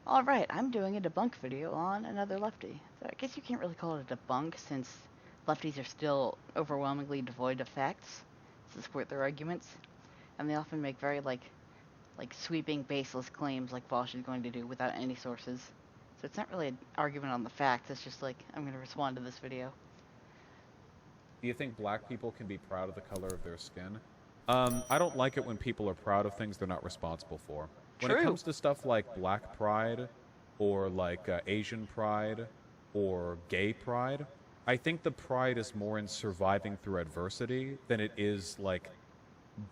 Alright, I'm doing a debunk video on another lefty. So I guess you can't really call it a debunk since lefties are still overwhelmingly devoid of facts to support their arguments, and they often make very like sweeping baseless claims like Vaush is going to do without any sources. So it's not really an argument on the facts, it's just like I'm going to respond to this video. Do you think black people can be proud of the color of their skin? I don't like it when people are proud of things they're not responsible for. When it comes to stuff like black pride, or like Asian pride, or gay pride, I think the pride is more in surviving through adversity than it is like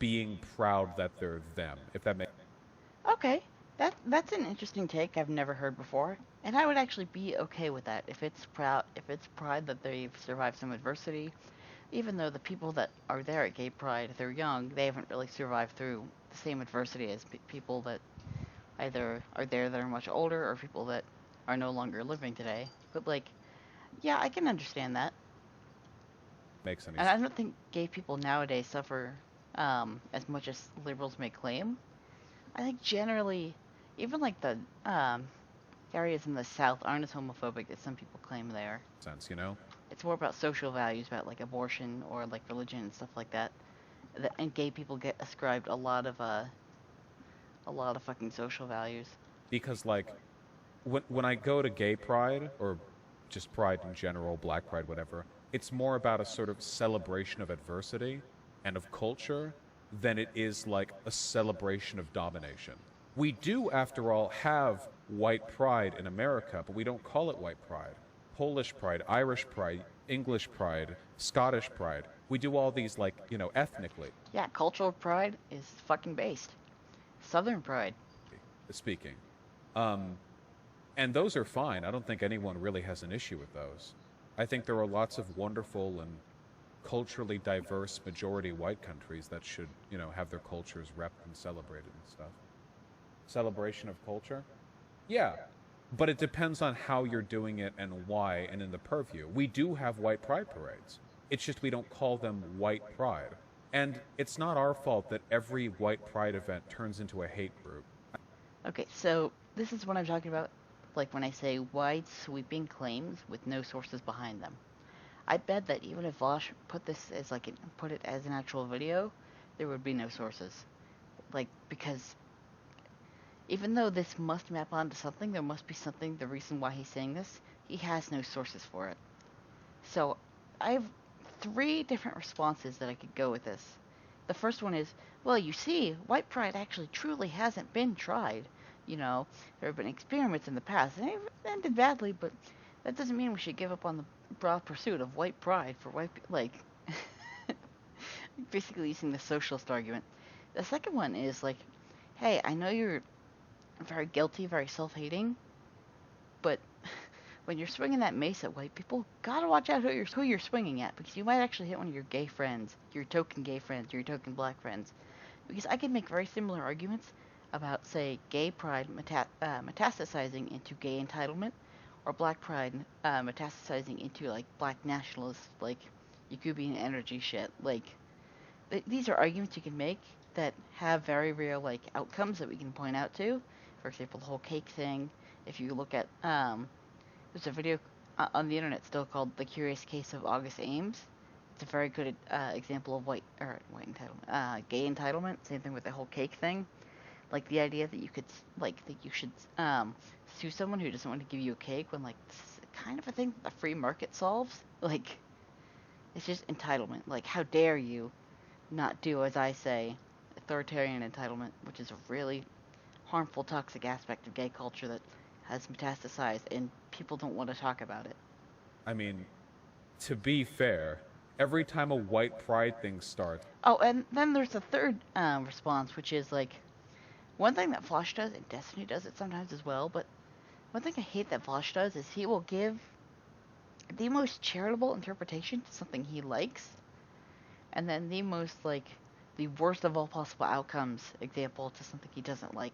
being proud that they're them, if that makes Okay, that's an interesting take I've never heard before, and I would actually be okay with that if it's pride that they've survived some adversity. Even though the people that are there at Gay Pride, they're young, they haven't really survived through the same adversity as people that either are there that are much older or people that are no longer living today. But like, yeah, I can understand that. any And sense. I don't think gay people nowadays suffer as much as liberals may claim. I think generally, even like the areas in the South aren't as homophobic as some people claim they are. Sense, you know? It's more about social values, about like abortion or like religion and stuff like that. And gay people get ascribed a lot of fucking social values. Because like when I go to gay pride or just pride in general, black pride, whatever, it's more about a sort of celebration of adversity and of culture than it is like a celebration of domination. We do, after all, have white pride in America, but we don't call it white pride. Polish pride, Irish pride, English pride, Scottish pride. We do all these like, you know, ethnically. Yeah, cultural pride is fucking based. Southern pride. Speaking. And those are fine. I don't think anyone really has an issue with those. I think there are lots of wonderful and culturally diverse majority white countries that should, you know, have their cultures repped and celebrated and stuff. Celebration of culture? Yeah. But it depends on how you're doing it and why and in the purview. We do have white pride parades. It's just we don't call them white pride. And it's not our fault that every white pride event turns into a hate group. Okay, so this is what I'm talking about, like when I say wide sweeping claims with no sources behind them. I bet that even if Vaush put it as an actual video, there would be no sources. Like, because even though this must map onto something, there must be something, the reason why he's saying this, he has no sources for it. So, I have 3 different responses that I could go with this. The first one is, well, you see, white pride actually truly hasn't been tried. You know, there have been experiments in the past, and they ended badly, but that doesn't mean we should give up on the broad pursuit of white pride for white people. Like, basically using the socialist argument. The second one is like, hey, I know you're very guilty, very self-hating, but when you're swinging that mace at white people, gotta watch out who you're swinging at, because you might actually hit one of your gay friends, your token gay friends, your token black friends. Because I can make very similar arguments about, say, gay pride metastasizing into gay entitlement, or black pride metastasizing into like black nationalist, like Yakubian energy shit. Like, these are arguments you can make that have very real like outcomes that we can point out to. For example, the whole cake thing. If you look at there's a video on the internet still called "The Curious Case of August Ames." It's a very good example of white entitlement, gay entitlement. Same thing with the whole cake thing. Like the idea that you could that you should sue someone who doesn't want to give you a cake when like this is kind of a thing that the free market solves. Like, it's just entitlement. Like, how dare you not do as I say? Authoritarian entitlement, which is a really harmful, toxic aspect of gay culture that has metastasized, and people don't want to talk about it. I mean, to be fair, every time a white pride thing starts. Oh, and then there's a third response, which is like, one thing that Vaush does, and Destiny does it sometimes as well, but one thing I hate that Vaush does is he will give the most charitable interpretation to something he likes, and then the worst of all possible outcomes example to something he doesn't like.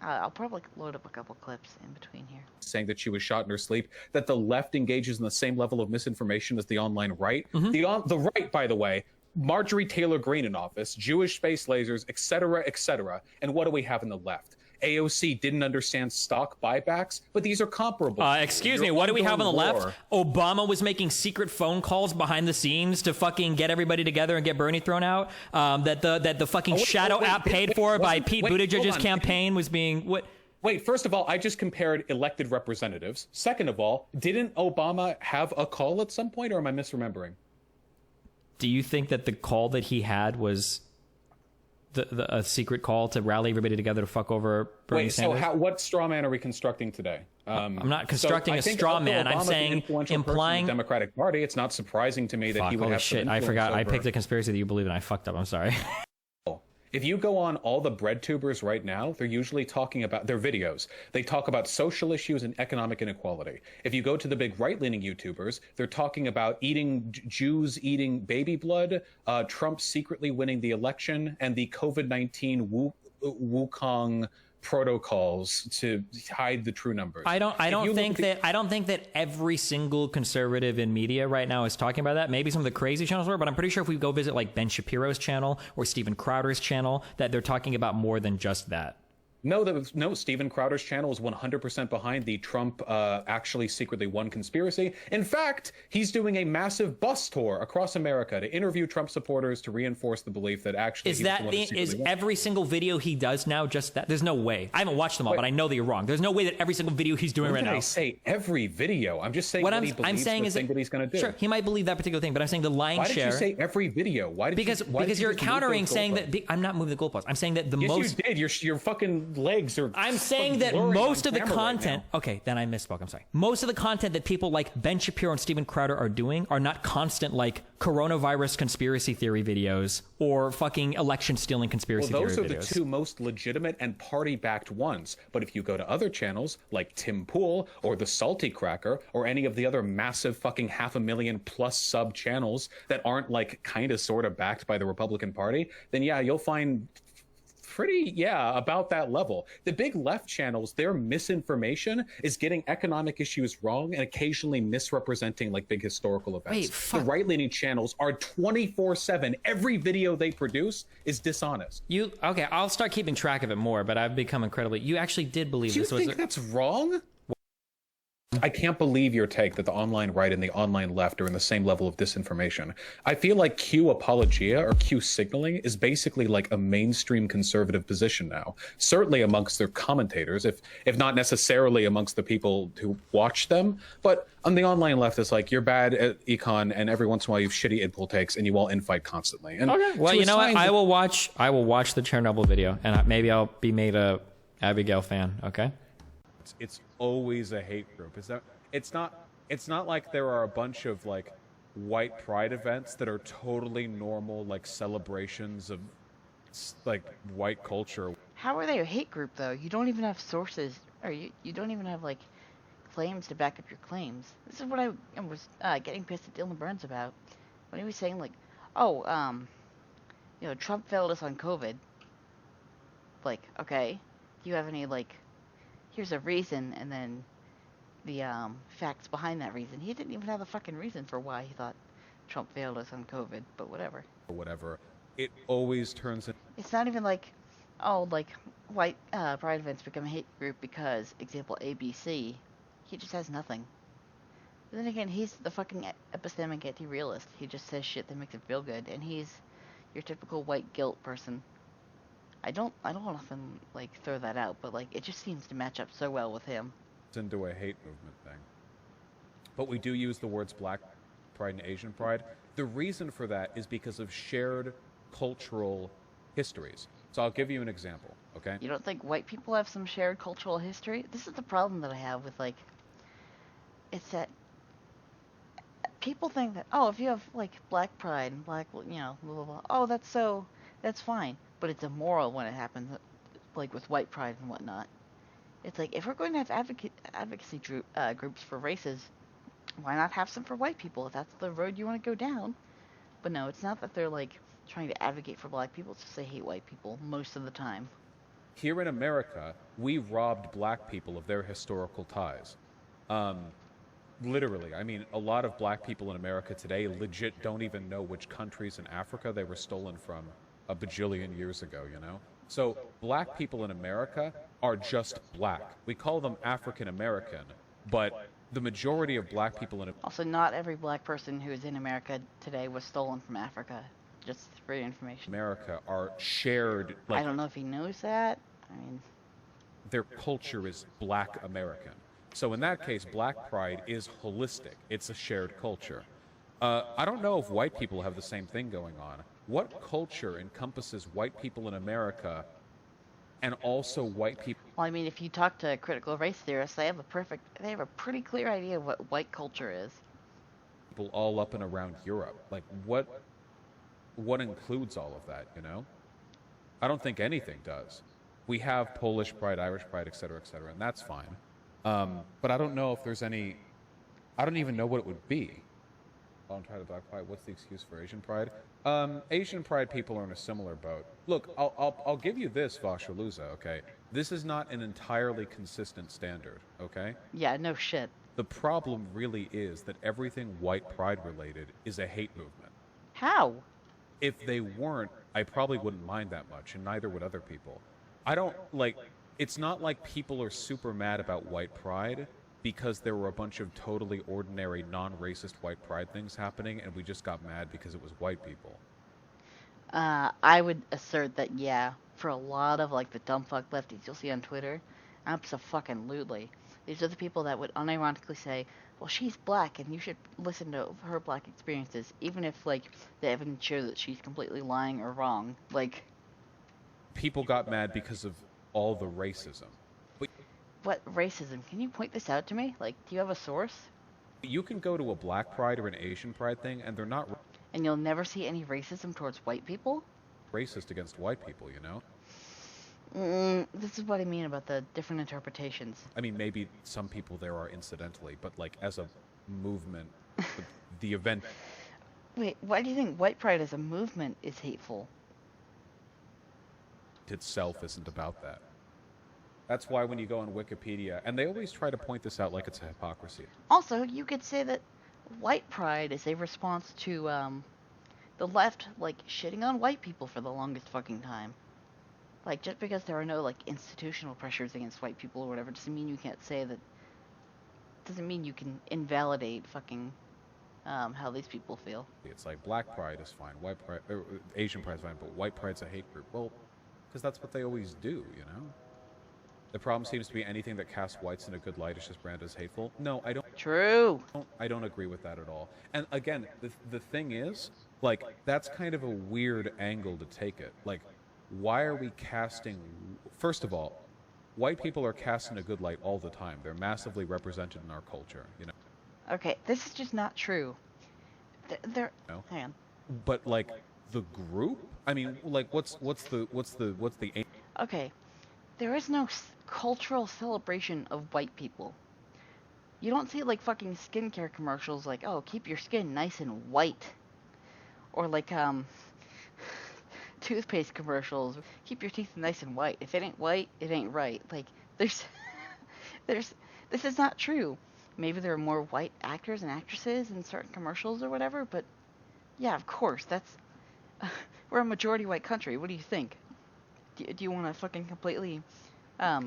I'll probably load up a couple clips in between here. Saying that she was shot in her sleep, that the left engages in the same level of misinformation as the online right. The right, by the way, Marjorie Taylor Greene in office, Jewish space lasers, etc., etc. And what do we have in the left? AOC didn't understand stock buybacks, but these are comparable. Excuse me, what do we have on the left? Obama was making secret phone calls behind the scenes to fucking get everybody together and get Bernie thrown out. That the fucking shadow app paid for by Pete Buttigieg's campaign was being what? Wait, first of all, I just compared elected representatives. Second of all, didn't Obama have a call at some point, or am I misremembering? Do you think that the call that he had was a secret call to rally everybody together to fuck over Bernie Sanders? So what straw man are we constructing today? I'm not constructing a straw man. I'm saying, implying the Democratic Party. It's not surprising to me that he would have shit. I forgot. I picked a conspiracy that you believe in. I fucked up. I'm sorry. If you go on all the bread tubers right now, they're usually talking about their videos. They talk about social issues and economic inequality. If you go to the big right-leaning YouTubers, they're talking about Jews eating baby blood, Trump secretly winning the election, and the COVID-19 Wukong protocols to hide the true numbers. I don't think that every single conservative in media right now is talking about that. Maybe some of the crazy channels were, but I'm pretty sure if we go visit like Ben Shapiro's channel or Steven Crowder's channel, that they're talking about more than just that. No, Steven Crowder's channel is 100% behind the Trump actually secretly won conspiracy. In fact, he's doing a massive bus tour across America to interview Trump supporters to reinforce the belief that actually is every single video he does now just that? There's no way. I haven't watched them all, but I know that you're wrong. There's no way that every single video he's doing right now. I say every video. I'm just saying what he believes, the thing that he's going to do. Sure, he might believe that particular thing, but I'm saying the lion's share. Why did you say every video? Because you're countering, saying that I'm not moving the goalposts. I'm saying that Yes, you did. Your fucking legs are. I'm saying that most of the content... Okay, then I misspoke. I'm sorry. Most of the content that people like Ben Shapiro and Steven Crowder are doing are not constant, like, coronavirus conspiracy theory videos or fucking election-stealing conspiracy theory videos. Those are the two most legitimate and party-backed ones. But if you go to other channels, like Tim Pool or The Salty Cracker or any of the other massive fucking 500,000+ sub-channels that aren't, like, kind of sort of backed by the Republican Party, then yeah, you'll find... about that level. The big left channels, their misinformation is getting economic issues wrong and occasionally misrepresenting like big historical events. The right-leaning channels are 24/7. Every video they produce is dishonest. Okay, I'll start keeping track of it more, but I've become incredibly... You actually did believe this. Do you think that's wrong? I can't believe your take that the online right and the online left are in the same level of disinformation. I feel like Q apologia or Q signaling is basically like a mainstream conservative position now. Certainly amongst their commentators, if not necessarily amongst the people who watch them. But on the online left, it's like you're bad at econ, and every once in a while you have shitty idpol takes, and you all infight constantly. And okay. Well, you know what? I will watch the Chernobyl video, and maybe I'll be made a Abigail fan. Okay. It's always a hate group. It's not like there are a bunch of like white pride events that are totally normal, like celebrations of like white culture. How are they a hate group though? You don't even have sources, or you don't even have like claims to back up your claims. This is what I was getting pissed at Dylan Burns about when he was saying like, Trump failed us on COVID. Like, okay, do you have any like, here's a reason, and then the facts behind that reason. He didn't even have a fucking reason for why he thought Trump failed us on COVID, but whatever. It always turns in. It's not even like, white pride events become a hate group because, example, ABC. He just has nothing. But then again, he's the fucking epistemic anti-realist. He just says shit that makes him feel good, and he's your typical white guilt person. I don't often like throw that out, but like it just seems to match up so well with him. Into a hate movement thing. But we do use the words black pride and Asian pride. The reason for that is because of shared cultural histories. So I'll give you an example, okay? You don't think white people have some shared cultural history? This is the problem that I have with like, it's that people think that, if you have like black pride and black, blah, blah, blah, that's fine. But it's immoral when it happens, like with white pride and whatnot. It's like, if we're going to have advocacy groups for races, why not have some for white people if that's the road you want to go down? But no, it's not that they're like trying to advocate for black people, it's just they hate white people most of the time. Here in America, we robbed black people of their historical ties. Literally, I mean, a lot of black people in America today legit don't even know which countries in Africa they were stolen from a bajillion years ago, So black people in America are just black. We call them African American, but the majority of black people in Also, not every black person who is in America today was stolen from Africa. Just for your information. America are shared, I don't know if he knows that. I mean, their culture is black American. So in that case, black pride is holistic. It's a shared culture. I don't know if white people have the same thing going on. What culture encompasses white people in America and also white people? well, I mean, if you talk to critical race theorists, they have a pretty clear idea of what white culture is. People all up and around Europe. Like, what includes all of that, you know? I don't think anything does. We have Polish pride, Irish pride, et cetera, and that's fine. But I don't know if there's any... I don't even know what it would be. On try to black pride. What's the excuse for Asian pride? Asian pride people are in a similar boat. Look, I'll give you this, Vaush, okay? This is not an entirely consistent standard, okay? Yeah, no shit. The problem really is that everything white pride related is a hate movement. How? If they weren't, I probably wouldn't mind that much, and neither would other people. I don't, like, it's not like people are super mad about white pride because there were a bunch of totally ordinary, non-racist white pride things happening, and we just got mad because it was white people. I would assert that, yeah, for a lot of, like, the dumb fuck lefties you'll see on Twitter, abso-fucking-lutely. These are the people that would unironically say, well, she's black, and you should listen to her black experiences, even if, like, the evidence shows that she's completely lying or wrong. Like... People got mad because of all the racism. But what racism? Can you point this out to me? Like, do you have a source? you can go to a black pride or an Asian pride thing, and they're not And you'll never see any racism towards white people? racist against white people, you know? This is what I mean about the different interpretations. I mean, maybe some people there are incidentally, but like as a movement, the event Wait, why do you think white pride as a movement is hateful? itself isn't about that. That's why when you go on Wikipedia, and they always try to point this out like it's a hypocrisy. Also, you could say that white pride is a response to, the left, like, shitting on white people for the longest fucking time. Like, just because there are no, like, institutional pressures against white people or whatever, doesn't mean you can't say that... Doesn't mean you can invalidate fucking, how these people feel. It's like black pride is fine, white pride, Asian pride is fine, but white pride's a hate group. Well, because that's what they always do, you know? The problem seems to be anything that casts whites in a good light is just branded as hateful. No, I don't. True. I don't agree with that at all. And again, the thing is, like, that's kind of a weird angle to take it. Like, why are we casting... First of all, white people are cast in a good light all the time. They're massively represented in our culture, you know? Okay, this is just not true. They're... No. Hang on. But, like, the group? I mean, like, what's the aim? Okay, there is no cultural celebration of white people. You don't see, like, fucking skincare commercials like, oh, keep your skin nice and white. Or, like, toothpaste commercials, keep your teeth nice and white. If it ain't white, it ain't right. Like, this is not true. Maybe there are more white actors and actresses in certain commercials or whatever, but yeah, of course, that's... we're a majority white country. What do you think? Do you want to fucking completely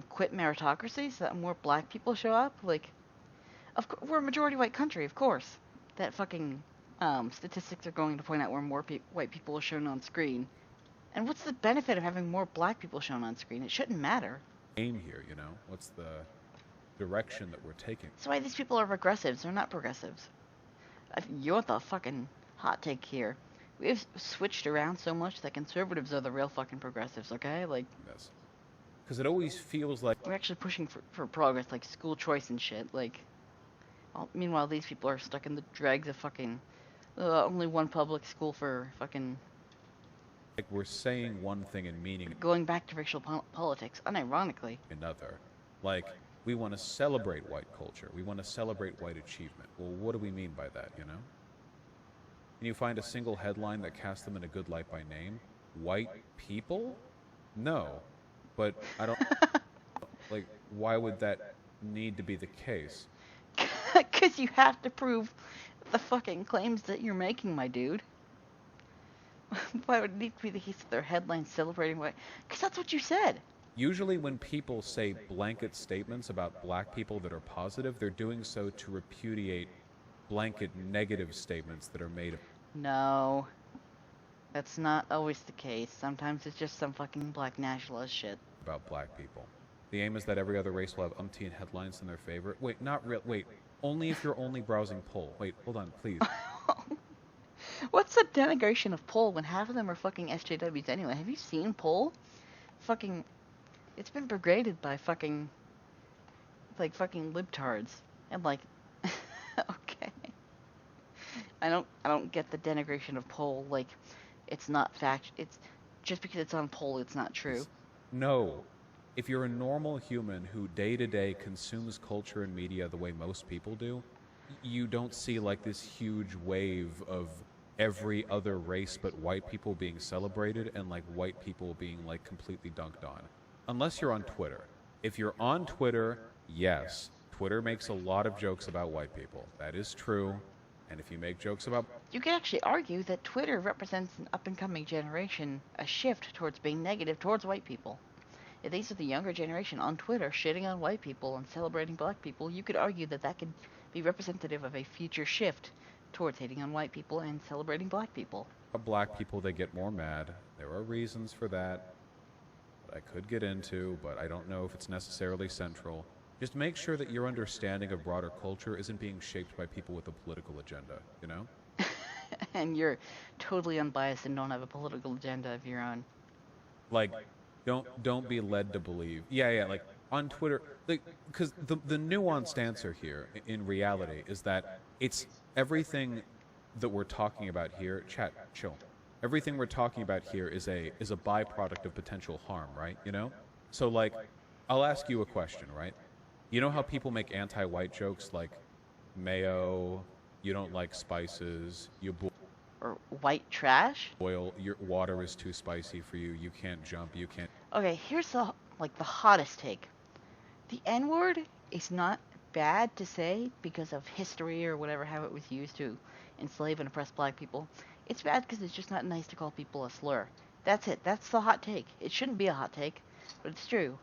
quit meritocracy so that more black people show up? Like, we're a majority white country, of course. That fucking statistics are going to point out where more white people are shown on screen. And what's the benefit of having more black people shown on screen? It shouldn't matter. Aim here, you know? What's the direction that we're taking? That's why these people are regressives. They're not progressives. You want the fucking hot take here. We've switched around so much that conservatives are the real fucking progressives, okay? Like, Yes. Because it always feels like... we're actually pushing for progress, like school choice and shit. Like, meanwhile, these people are stuck in the dregs of fucking only one public school for fucking... Like we're saying one thing and meaning going back to racial politics, unironically. another. Like, we want to celebrate white culture. We want to celebrate white achievement. Well, what do we mean by that, you know? Can you find a single headline that casts them in a good light by name? White people? No. But I don't... like, why would that need to be the case? Because you have to prove the fucking claims that you're making, my dude. Why would it need to be the case that their headlines celebrating white? Because that's what you said. Usually when people say blanket statements about black people that are positive, they're doing so to repudiate blanket negative statements that are made No, that's not always the case. Sometimes it's just some fucking black nationalist shit. about black people. The aim is that every other race will have umpteen headlines in their favor. Wait, not real. Wait, only if you're only browsing poll. Wait, hold on, please. What's the denigration of Poll when half of them are fucking SJWs anyway? Have you seen Poll? Fucking, it's been degraded by fucking, like fucking libtards, and like, okay. I don't get the denigration of Poll. Like, it's not fact. It's just because it's on Poll, it's not true. No. If you're a normal human who day to day consumes culture and media the way most people do, you don't see like this huge wave of every other race but white people being celebrated and like white people being like completely dunked on. Unless you're on Twitter. If you're on Twitter, yes, Twitter makes a lot of jokes about white people. That is true. And if you make jokes about... You could actually argue that Twitter represents an up-and-coming generation, a shift towards being negative towards white people. If these are the younger generation on Twitter shitting on white people and celebrating black people, you could argue that that could be representative of a future shift towards hating on white people and celebrating black people. Black people, they get more mad. There are reasons for that I could get into, but I don't know if it's necessarily central. Just make sure that your understanding of broader culture isn't being shaped by people with a political agenda, you know? And you're totally unbiased and don't have a political agenda of your own. Like, don't be led to believe. Yeah, like on Twitter, because the nuanced answer here in reality is that it's everything that we're talking about here. Chat, chill. Everything we're talking about here is a byproduct of potential harm, right? You know? So like, I'll ask you a question, right? You know how people make anti-white jokes like mayo, you don't like spices, you Or white trash? boil, your water is too spicy for you, you can't jump, you can't... Okay, here's the hottest take. The N-word is not bad to say because of history or whatever, how it was used to enslave and oppress black people. It's bad because it's just not nice to call people a slur. That's it. That's the hot take. It shouldn't be a hot take, but it's true.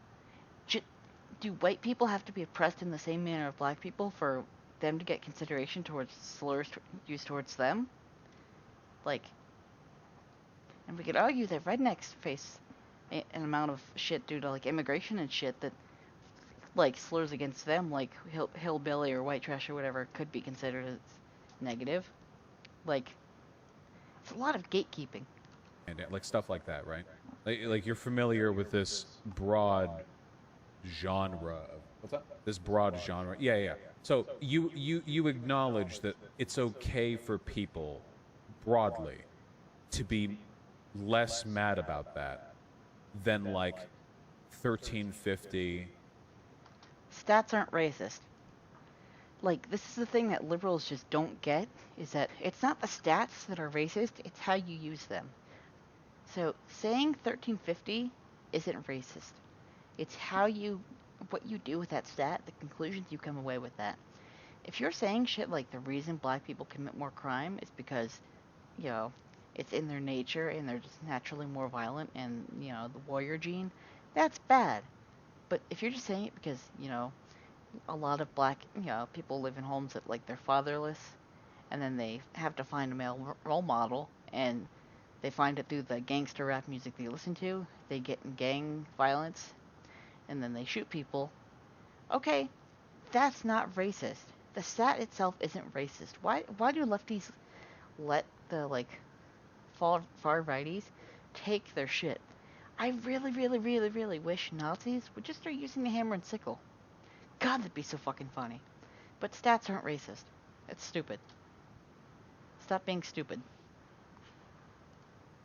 Do white people have to be oppressed in the same manner of black people for them to get consideration towards slurs used towards them? Like, and we could argue that rednecks face an amount of shit due to like immigration and shit that like slurs against them, like hillbilly or white trash or whatever, could be considered as negative. Like, it's a lot of gatekeeping. And like stuff like that, right? Like you're familiar with this broad genre. What's that? This broad genre. Yeah. So you acknowledge that it's okay for people broadly to be less mad about that than like 1350. Stats aren't racist. Like, this is the thing that liberals just don't get, is that it's not the stats that are racist, it's how you use them. So, saying 1350 isn't racist. It's what you do with that stat, the conclusions you come away with that. If you're saying shit like the reason black people commit more crime is because, you know, it's in their nature and they're just naturally more violent and, you know, the warrior gene, that's bad. But if you're just saying it because, you know, a lot of black, you know, people live in homes that, like, they're fatherless, and then they have to find a male role model, and they find it through the gangster rap music they listen to, they get in gang violence, and then they shoot people. Okay, that's not racist. The stat itself isn't racist. Why do lefties let the, like, far righties take their shit? I really, really, really, really wish Nazis would just start using the hammer and sickle. God, that'd be so fucking funny. But stats aren't racist. It's stupid. Stop being stupid.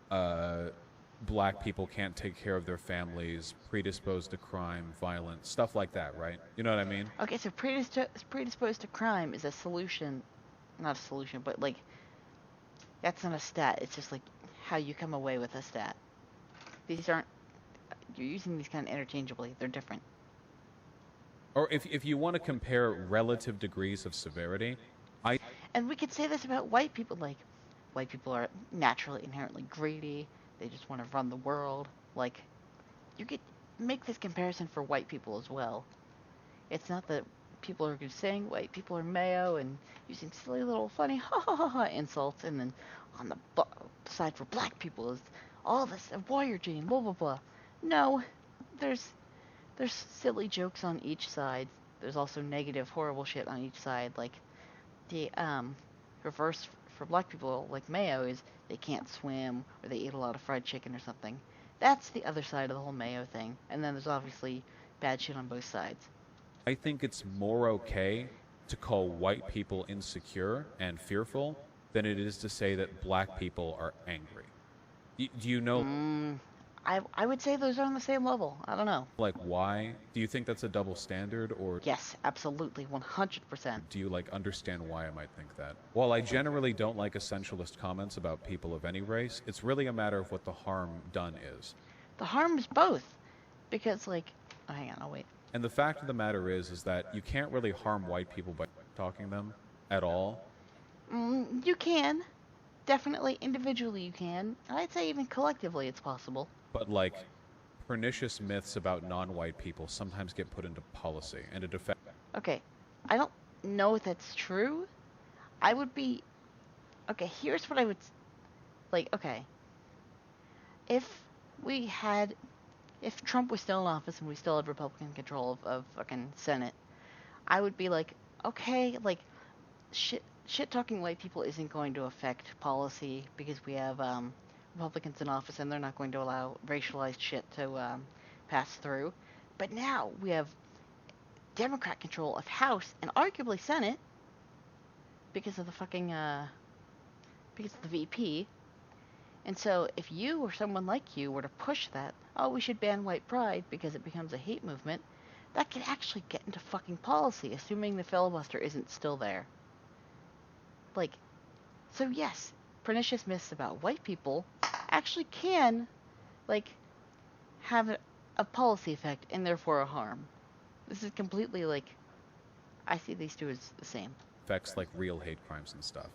Black people can't take care of their families, predisposed to crime, violence, stuff like that, right? You know what I mean? Okay, so predisposed to crime is a solution. Not a solution, but, like, that's not a stat. It's just, like, how you come away with a stat. These aren't... You're using these kind of interchangeably. They're different. Or if you want to compare relative degrees of severity, And we could say this about white people, like, white people are naturally inherently greedy. They just want to run the world. Like, you could make this comparison for white people as well. It's not that people are saying white people are mayo and using silly little funny ha ha ha ha insults, and then on the side for black people is all this warrior gene, blah blah blah. No, there's silly jokes on each side. There's also negative, horrible shit on each side. Like the reverse for black people, like mayo, is they can't swim or they eat a lot of fried chicken or something. That's the other side of the whole mayo thing. And then there's obviously bad shit on both sides. I think it's more okay to call white people insecure and fearful than it is to say that black people are angry. Do you know? I would say those are on the same level. I don't know. Like, why? Do you think that's a double standard, or Yes, absolutely, 100%. do you, like, understand why I might think that? While I generally don't like essentialist comments about people of any race, it's really a matter of what the harm done is. The harm is both. Because, like, oh, hang on, I'll wait. And the fact of the matter is that you can't really harm white people by talking them at all. You can. Definitely, individually you can. I'd say even collectively it's possible. But, like, pernicious myths about non-white people sometimes get put into policy, and it affects... Okay, I don't know if that's true. I would be... Okay, here's what I would... Like, okay. If Trump was still in office and we still had Republican control of fucking Senate, I would be like, okay, like, shit-talking white people isn't going to affect policy because we have, Republicans in office and they're not going to allow racialized shit to pass through. But now we have Democrat control of House and arguably Senate because of the fucking because of the VP. And so if you or someone like you were to push that, oh, we should ban white pride because it becomes a hate movement, that could actually get into fucking policy, assuming the filibuster isn't still there. Like, so yes, pernicious myths about white people actually can, like, have a policy effect and therefore a harm. This is completely, like, I see these two as the same. affects, like, real hate crimes and stuff.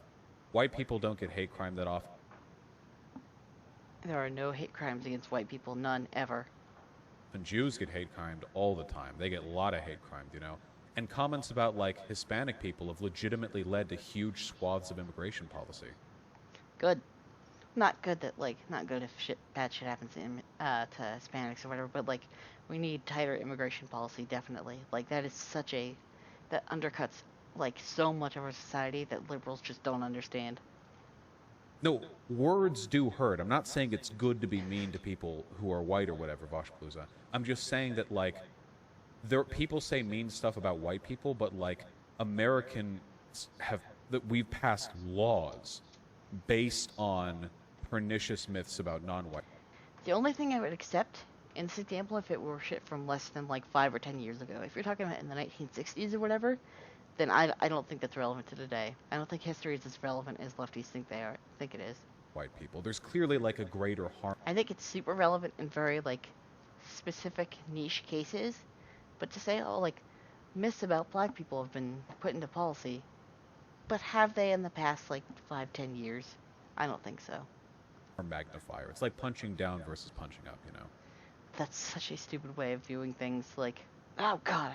White people don't get hate crime that often. There are no hate crimes against white people, none, ever. And Jews get hate crimed all the time. They get a lot of hate crimed, you know? And comments about, like, Hispanic people have legitimately led to huge swaths of immigration policy. Good. Not good that, like, not good if bad shit happens to Hispanics or whatever, but, like, we need tighter immigration policy, definitely. Like, that is that undercuts, like, so much of our society that liberals just don't understand. No, words do hurt. I'm not saying it's good to be mean to people who are white or whatever, Vaushpalooza. I'm just saying that, like, people say mean stuff about white people, but, like, we've passed laws based on pernicious myths about non-white. The only thing I would accept in this example, if it were shit from less than, like, 5 or 10 years ago, if you're talking about in the 1960s or whatever, then I don't think that's relevant to today. I don't think history is as relevant as lefties think it is. White people. There's clearly, like, a greater harm. I think it's super relevant in very, like, specific niche cases, but to say, oh, like, myths about black people have been put into policy, but have they in the past, like, 5-10 years? I don't think so. Or magnifier. It's like punching down versus punching up, you know? That's such a stupid way of viewing things, like, oh god,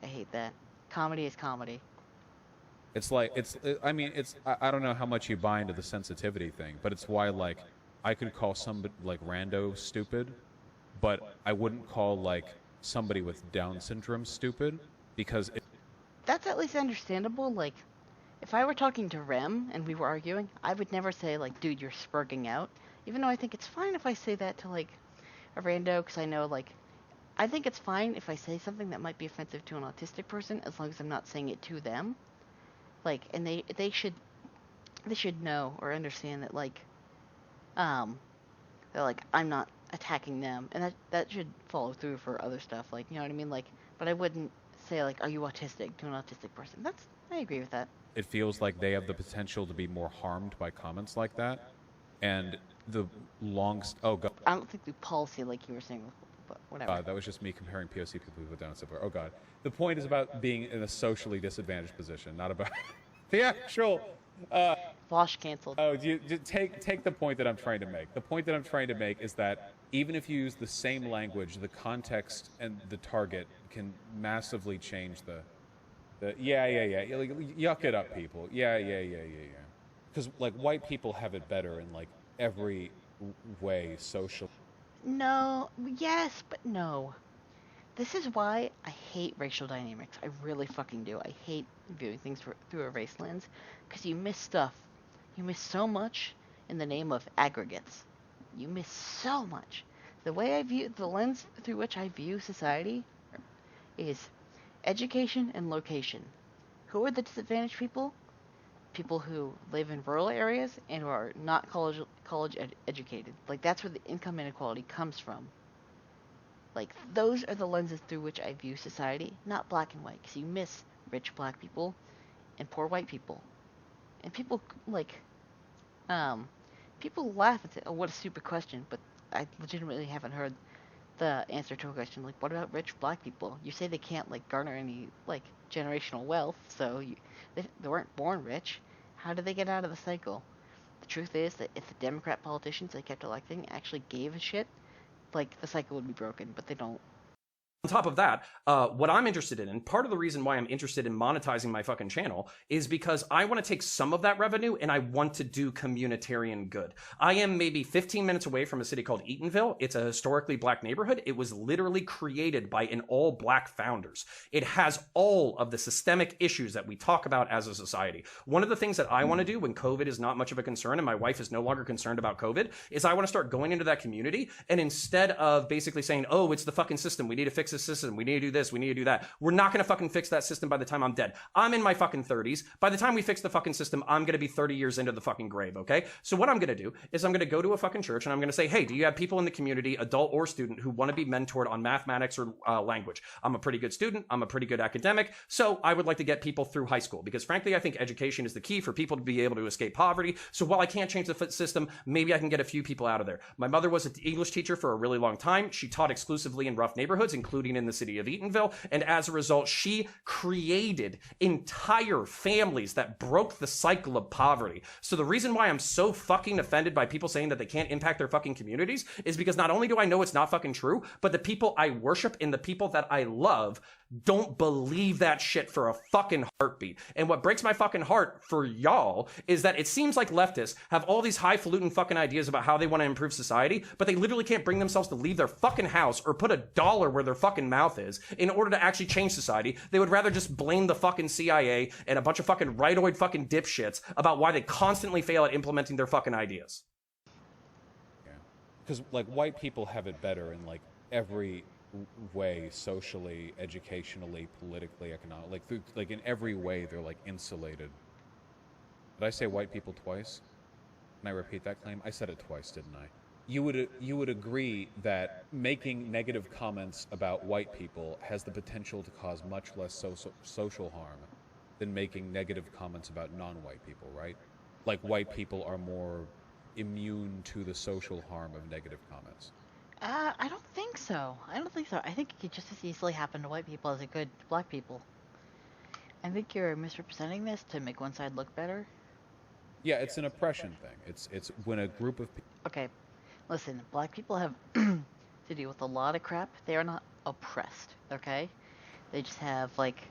I hate that. Comedy is comedy. It's like, I don't know how much you buy into the sensitivity thing, but it's why, like, I could call somebody, like, rando stupid, but I wouldn't call, like, somebody with Down syndrome stupid, because that's at least understandable. Like, if I were talking to Rem and we were arguing, I would never say, like, dude, you're spurging out, even though I think it's fine if I say that to, like, a rando, because I know, like, I think it's fine if I say something that might be offensive to an autistic person, as long as I'm not saying it to them. Like, and they should know or understand that, like, that, like, I'm not attacking them, and that should follow through for other stuff, like, you know what I mean? Like, but I wouldn't say, like, are you autistic to an autistic person. I agree with that. it feels like they have the potential to be more harmed by comments like that, and the oh god. I don't think the policy, like you were saying, but whatever. That was just me comparing POC people with Down syndrome. Oh god. The point is about being in a socially disadvantaged position, not about the actual Vaush canceled. Oh, you take the point that I'm trying to make. The point that I'm trying to make is that even if you use the same language, the context and the target can massively change the yeah. Like, yuck it up, people. Yeah. Because like white people have it better in like every way social. No, yes, but no. This is why I hate racial dynamics. I really fucking do. I hate viewing things through a race lens because you miss stuff. You miss so much in the name of aggregates. You miss so much. The way I view the lens through which I view society is education and location. Who are the disadvantaged people? People who live in rural areas and who are not college educated. Like that's where the income inequality comes from. Like, those are the lenses through which I view society, not black and white, because you miss rich black people and poor white people. And people, like, people laugh and say, oh, what a stupid question, but I legitimately haven't heard the answer to a question. Like, what about rich black people? You say they can't, like, garner any, like, generational wealth, so they weren't born rich. How did they get out of the cycle? The truth is that if the Democrat politicians they kept electing actually gave a shit, like, the cycle would be broken, but they don't. On top of that, what I'm interested in, and part of the reason why I'm interested in monetizing my fucking channel, is because I want to take some of that revenue and I want to do communitarian good. I am maybe 15 minutes away from a city called Eatonville. It's a historically black neighborhood. It was literally created by an all black founders. It has all of the systemic issues that we talk about as a society. One of the things that I want to do when COVID is not much of a concern and my wife is no longer concerned about COVID is I want to start going into that community, and instead of basically saying, oh, it's the fucking system, we need to fix the system, we need to do this, we need to do that, we're not going to fucking fix that system by the time I'm dead. I'm in my fucking 30s. By the time we fix the fucking system, I'm going to be 30 years into the fucking grave, okay? So what I'm going to do is I'm going to go to a fucking church and I'm going to say, hey, do you have people in the community, adult or student, who want to be mentored on mathematics or language? I'm a pretty good student, I'm a pretty good academic, so I would like to get people through high school, because frankly I think education is the key for people to be able to escape poverty. So while I can't change the system, maybe I can get a few people out of there. My mother was an English teacher for a really long time. She taught exclusively in rough neighborhoods, including in the city of Eatonville, and as a result, she created entire families that broke the cycle of poverty. So the reason why I'm so fucking offended by people saying that they can't impact their fucking communities is because not only do I know it's not fucking true, but the people I worship and the people that I love don't believe that shit for a fucking heartbeat. And what breaks my fucking heart for y'all is that it seems like leftists have all these highfalutin fucking ideas about how they want to improve society, but they literally can't bring themselves to leave their fucking house or put a dollar where their fucking mouth is in order to actually change society. They would rather just blame the fucking CIA and a bunch of fucking rightoid fucking dipshits about why they constantly fail at implementing their fucking ideas. Yeah, because like white people have it better in like every way, socially, educationally, politically, economically, like through, like in every way they're like insulated. Did I say white people twice? Can I repeat that claim? I said it twice, didn't I? You would agree that making negative comments about white people has the potential to cause much less social harm than making negative comments about non-white people, right? Like white people are more immune to the social harm of negative comments. I don't think so. I don't think so. I think it could just as easily happen to white people as it could to black people. I think you're misrepresenting this to make one side look better. Yeah, it's an oppression thing. It's when a group of people... Okay, listen, black people have to deal with a lot of crap. They are not oppressed, okay? They just have, like,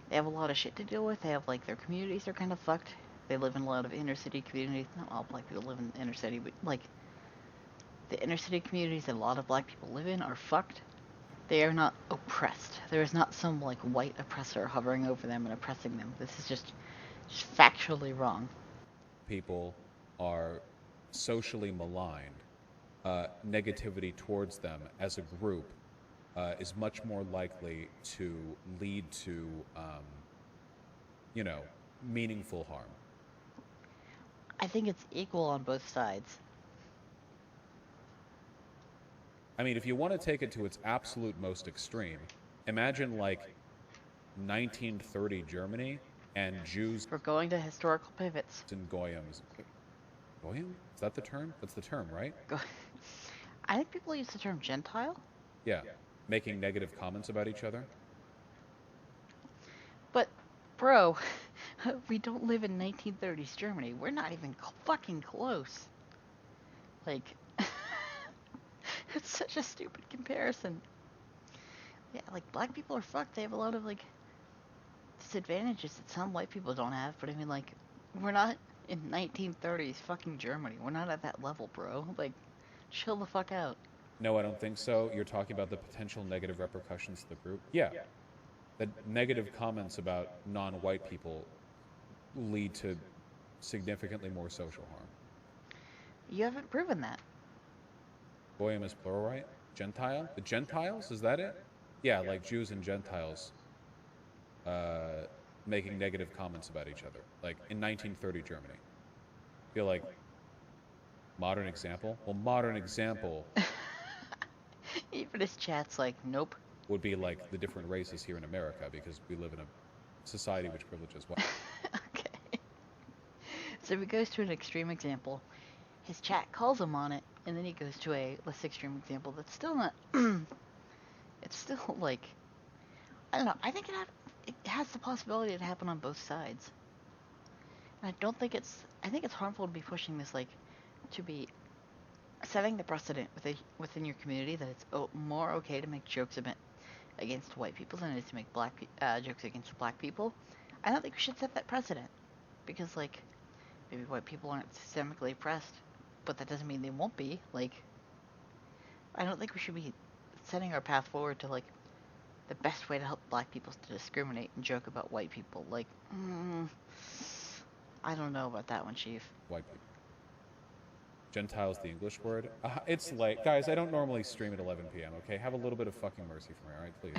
they have a lot of shit to deal with. They have, like, their communities are kind of fucked. They live in a lot of inner city communities. Not all black people live in the inner city, but, like, the inner city communities that a lot of black people live in are fucked. They are not oppressed. There is not some, like, white oppressor hovering over them and oppressing them. This is just factually wrong. People are socially maligned. Negativity towards them as a group is much more likely to lead to, meaningful harm. I think it's equal on both sides. I mean, if you want to take it to its absolute most extreme, imagine like 1930 Germany and Jews... We're going to historical pivots. ...and Goyams. Goyim? Is that the term? That's the term, right? I think people use the term Gentile. Yeah. Making negative comments about each other. But, bro, We don't live in 1930s Germany. We're not even fucking close. Like, it's such a stupid comparison. Yeah, like, black people are fucked. They have a lot of, like, disadvantages that some white people don't have. But I mean, like, we're not in 1930s fucking Germany. We're not at that level, bro. Like, chill the fuck out. No, I don't think so. You're talking about the potential negative repercussions to the group. Yeah, the negative comments about non-white people lead to significantly more social harm. You haven't proven that. Goyim is plural, right? Gentile? The Gentiles? Is that it? Yeah, like Jews and Gentiles making negative comments about each other. Like in 1930 Germany. I feel like modern example? Well, modern example Even his chat's like, nope. would be like the different races here in America because we live in a society which privileges white. Okay. So he goes to an extreme example. His chat calls him on it, and then he goes to a less extreme example that's still not. It's still like, I don't know. I think it has the possibility to happen on both sides. And I don't think it's. I think it's harmful to be pushing this, like, to be setting the precedent within your community that it's more okay to make jokes against white people than it is to make jokes against black people. I don't think we should set that precedent because, like, maybe white people aren't systemically oppressed, but that doesn't mean they won't be. Like, I don't think we should be setting our path forward to, like, the best way to help black people is to discriminate and joke about white people. Like, I don't know about that one, Chief. White people. Gentile's the English word. It's late. Guys, I don't normally stream at 11 p.m., okay? Have a little bit of fucking mercy for me, alright? Please.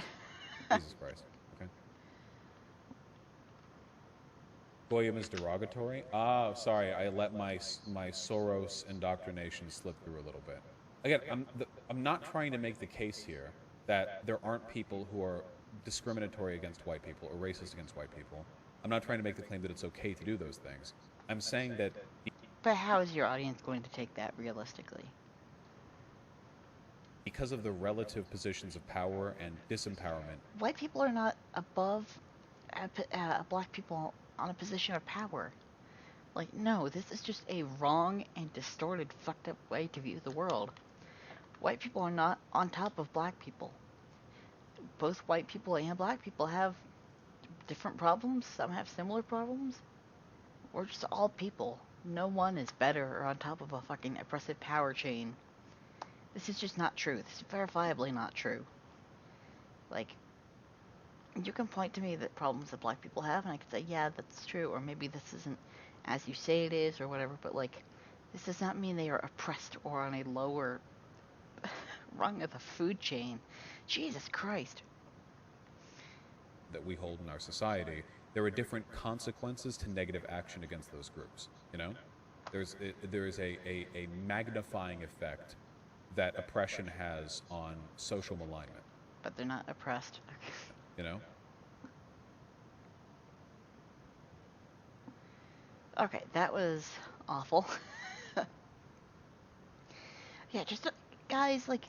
Jesus Christ. Okay? Goyim is derogatory? Sorry, I let my Soros indoctrination slip through a little bit. Again, I'm not trying to make the case here that there aren't people who are discriminatory against white people or racist against white people. I'm not trying to make the claim that it's okay to do those things. I'm saying that... But how is your audience going to take that realistically? Because of the relative positions of power and disempowerment. White people are not above black people on a position of power. Like, no, this is just a wrong and distorted, fucked up way to view the world. White people are not on top of black people. Both white people and black people have different problems. Some have similar problems. We're just all people. No one is better or on top of a fucking oppressive power chain. This is just not true. This is verifiably not true. Like, you can point to me the problems that black people have, and I can say, yeah, that's true, or maybe this isn't as you say it is, or whatever, but, like, this does not mean they are oppressed or on a lower rung of the food chain. Jesus Christ. That we hold in our society, there are different consequences to negative action against those groups, you know? There is a magnifying effect that oppression has on social malignment. But they're not oppressed. You know? Okay, that was awful. Yeah, just, guys, like,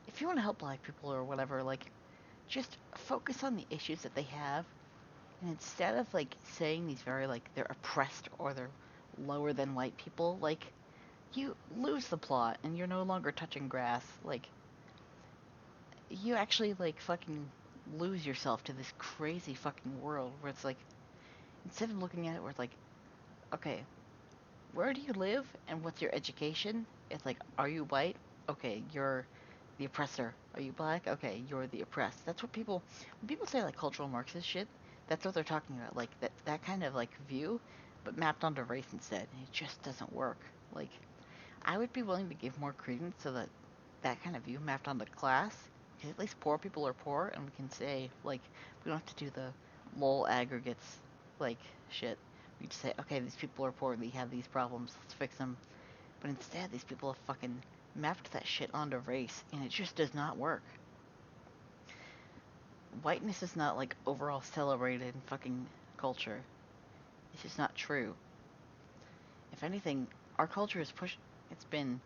if you want to help black people or whatever, like, just focus on the issues that they have. And instead of, like, saying these very, like, they're oppressed or they're lower than white people, like, you lose the plot and you're no longer touching grass. Like, you actually, like, fucking lose yourself to this crazy fucking world where it's like, instead of looking at it where it's like, okay, where do you live and what's your education? It's like, are you white? Okay, you're the oppressor. Are you black? Okay, you're the oppressed. That's what people, when people say, like, cultural Marxist shit, that's what they're talking about. Like, that kind of, like, view, but mapped onto race instead. And it just doesn't work. Like, I would be willing to give more credence to that kind of view mapped onto class. Because at least poor people are poor, and we can say, like, we don't have to do the lol aggregates, like, shit. We just say, okay, these people are poor, they have these problems, let's fix them. But instead, these people have fucking mapped that shit onto race, and it just does not work. Whiteness is not, like, overall celebrated in fucking culture. It's just not true. If anything, our culture is it's been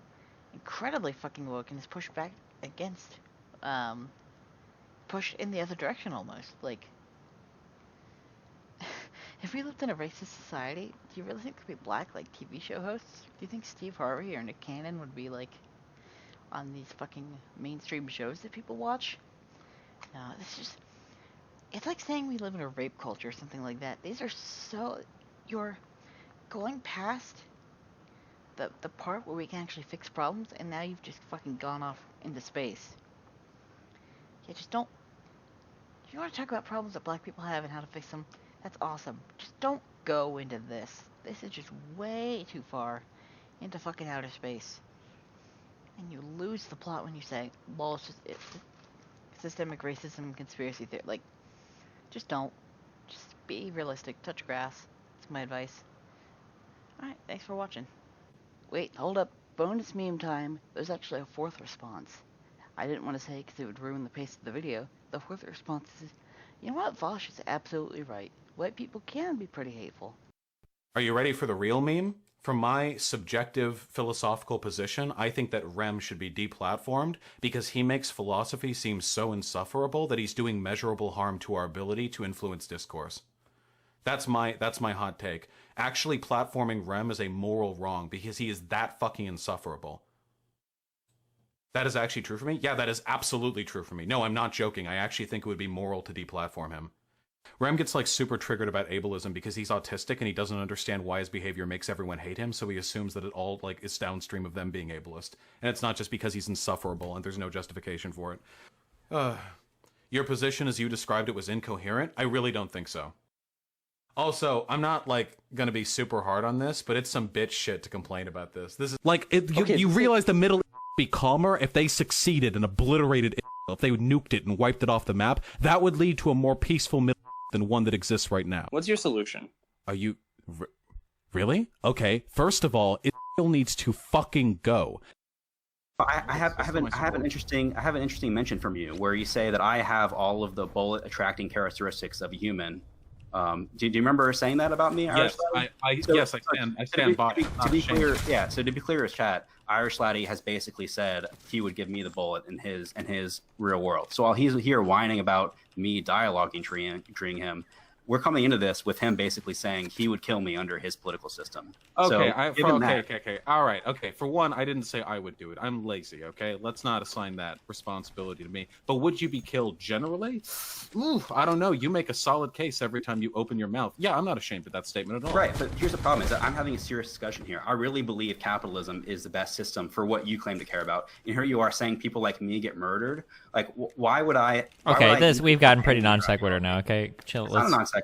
incredibly fucking woke and is pushed back against, pushed in the other direction almost. Like, If we lived in a racist society, do you really think there'd be black, like, TV show hosts? Do you think Steve Harvey or Nick Cannon would be, like, on these fucking mainstream shows that people watch? No, it's just... It's like saying we live in a rape culture or something like that. These are so... You're going past the part where we can actually fix problems, and now you've just fucking gone off into space. Yeah, just don't... If you want to talk about problems that black people have and how to fix them, that's awesome. Just don't go into this. This is just way too far into fucking outer space. And you lose the plot when you say, well, it's systemic racism and conspiracy theory. Like, just don't. Just be realistic. Touch grass. That's my advice. Alright, thanks for watching. Wait, hold up. Bonus meme time. There's actually a fourth response. I didn't want to say it because it would ruin the pace of the video. The fourth response is, you know what? Vaush is absolutely right. White people can be pretty hateful. Are you ready for the real meme? From my subjective philosophical position, I think that Rem should be deplatformed because he makes philosophy seem so insufferable that he's doing measurable harm to our ability to influence discourse. That's my hot take. Actually, platforming Rem is a moral wrong because he is that fucking insufferable. That is actually true for me? Yeah, that is absolutely true for me. No, I'm not joking. I actually think it would be moral to deplatform him. Rem gets like super triggered about ableism because he's autistic and he doesn't understand why his behavior makes everyone hate him, so he assumes that it all like is downstream of them being ableist. And it's not just because he's insufferable and there's no justification for it. Your position as you described it was incoherent? I really don't think so. Also, I'm not like gonna be super hard on this, but it's some bitch shit to complain about this. This is like you realize the Middle East would be calmer if they succeeded and obliterated Israel, if they nuked it and wiped it off the map. That would lead to a more peaceful Middle East than one that exists right now. What's your solution? Are you really? Okay. First of all, Israel needs to fucking go. I have an interesting mention from you where you say that I have all of the bullet attracting characteristics of a human. Do you remember saying that about me? Yes, I stand by. To be clear, yeah. So to be clear, as chat, Irish Laddie has basically said he would give me the bullet in his real world. So while he's here whining about me dialoguing treating him, we're coming into this with him basically saying he would kill me under his political system. Okay, so, okay. All right, okay. For one, I didn't say I would do it. I'm lazy, okay? Let's not assign that responsibility to me. But would you be killed generally? Ooh, I don't know. You make a solid case every time you open your mouth. Yeah, I'm not ashamed of that statement at all. Right, but here's the problem is that I'm having a serious discussion here. I really believe capitalism is the best system for what you claim to care about. And here you are saying people like me get murdered. Like, why would I... We've gotten pretty non sequitur now, okay? Chill. It's not a non sequitur.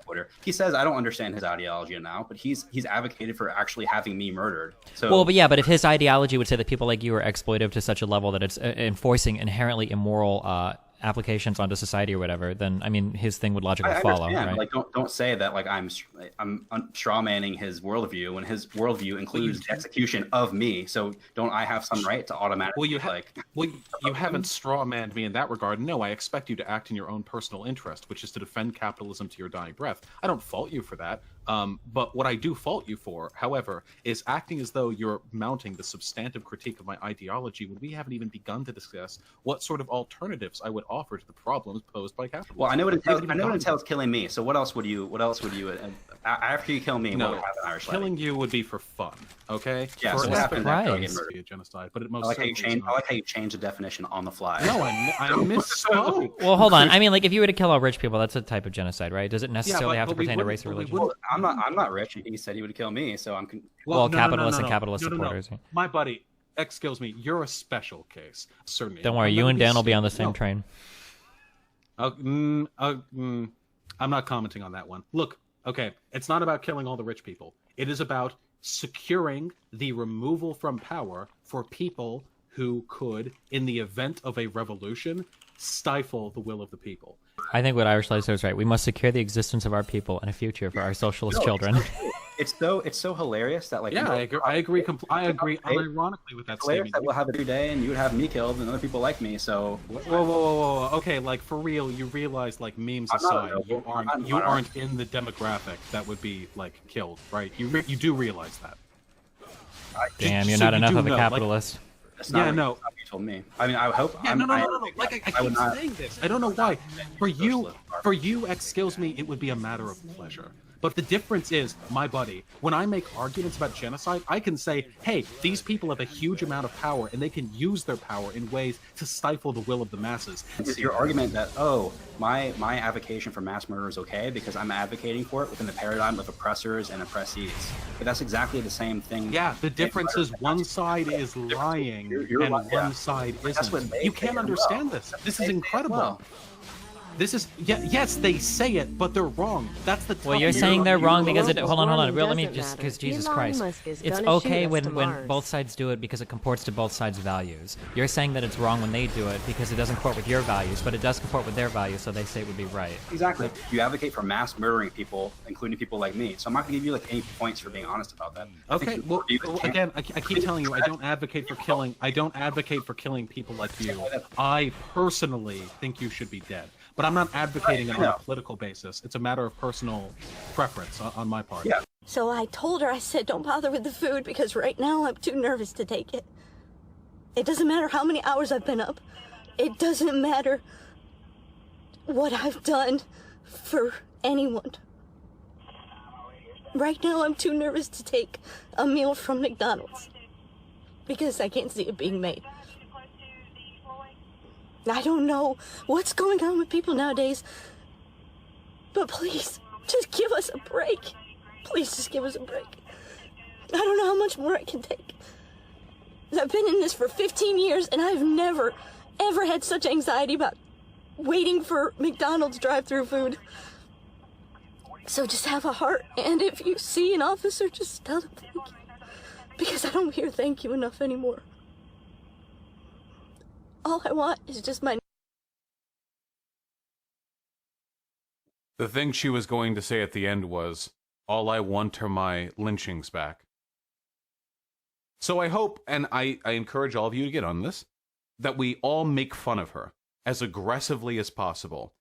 He says I don't understand his ideology now, but he's advocated for actually having me murdered. So, well, but if his ideology would say that people like you are exploitive to such a level that it's enforcing inherently immoral applications onto society or whatever, then I mean his thing would logically follow. Right? Like don't say that like I'm strawmanning his worldview when his worldview includes the execution of me. So don't I have some right to automatically you haven't strawmanned me in that regard. No, I expect you to act in your own personal interest, which is to defend capitalism to your dying breath. I don't fault you for that. But what I do fault you for, however, is acting as though you're mounting the substantive critique of my ideology when we haven't even begun to discuss what sort of alternatives I would offer to the problems posed by capitalism. Well, I know what entails killing me. So what else would you after you kill me? No, what would happen, Irish killing you would be for fun, okay? Yeah, for so what happens after I get be murdered? a genocide, but it most I like certainly how you change the definition on the fly. No, I misspoke. Well, hold on. I mean, like if you were to kill all rich people, that's a type of genocide, right? Does it necessarily have to pertain to race or religion? Well, I'm not rich. He said he would kill me, so I'm. Capitalists and capitalist supporters. No. My buddy, excuse me, you're a special case. Certainly. Don't worry, you and Dan will be on the same train. I'm not commenting on that one. Look, okay, it's not about killing all the rich people. It is about securing the removal from power for people who could, in the event of a revolution, stifle the will of the people. I think what Irish Laddie says is right. We must secure the existence of our people and a future for our socialist children. It's so hilarious that like I agree unironically with that statement. That we'll have it every day, and you would have me killed, and other people like me. So whoa. Okay, like for real, you realize like memes aside, you aren't in the demographic that would be like killed, right? You do realize that. Damn, you're not enough of a capitalist. You told me. I mean, I hope. Yeah, no. Like I keep saying this. I don't know why. For you, excuse me, it would be a matter of pleasure. But the difference is, my buddy, when I make arguments about genocide, I can say, hey, these people have a huge amount of power, and they can use their power in ways to stifle the will of the masses. Is your argument that, oh, my advocacy for mass murder is okay because I'm advocating for it within the paradigm of oppressors and oppressees? But that's exactly the same thing. Yeah, the difference is one side is lying and one side isn't. You can't understand this. This is incredible. This is yes, they say it, but they're wrong. That's the. Well, you're saying they're wrong because it. Hold on. Let me just because Jesus Christ, it's okay when both sides do it because it comports to both sides' values. You're saying that it's wrong when they do it because it doesn't comport with your values, but it does comport with their values, so they say it would be right. Exactly. You advocate for mass murdering people, including people like me. So I'm not gonna give you like any points for being honest about that. Okay. Well, again, I keep telling you, I don't advocate for killing. I don't advocate for killing people like you. I personally think you should be dead. But I'm not advocating it on a political basis. It's a matter of personal preference on my part. Yeah. So I told her, I said, don't bother with the food because right now I'm too nervous to take it. It doesn't matter how many hours I've been up. It doesn't matter what I've done for anyone. Right now I'm too nervous to take a meal from McDonald's because I can't see it being made. I don't know what's going on with people nowadays, but please, just give us a break. Please just give us a break. I don't know how much more I can take. I've been in this for 15 years, and I've never, ever had such anxiety about waiting for McDonald's drive-thru food. So just have a heart, and if you see an officer, just tell them thank you. Because I don't hear thank you enough anymore. All I want is just my... The thing she was going to say at the end was, all I want are my lynchings back. So I hope, and I encourage all of you to get on this, that we all make fun of her as aggressively as possible.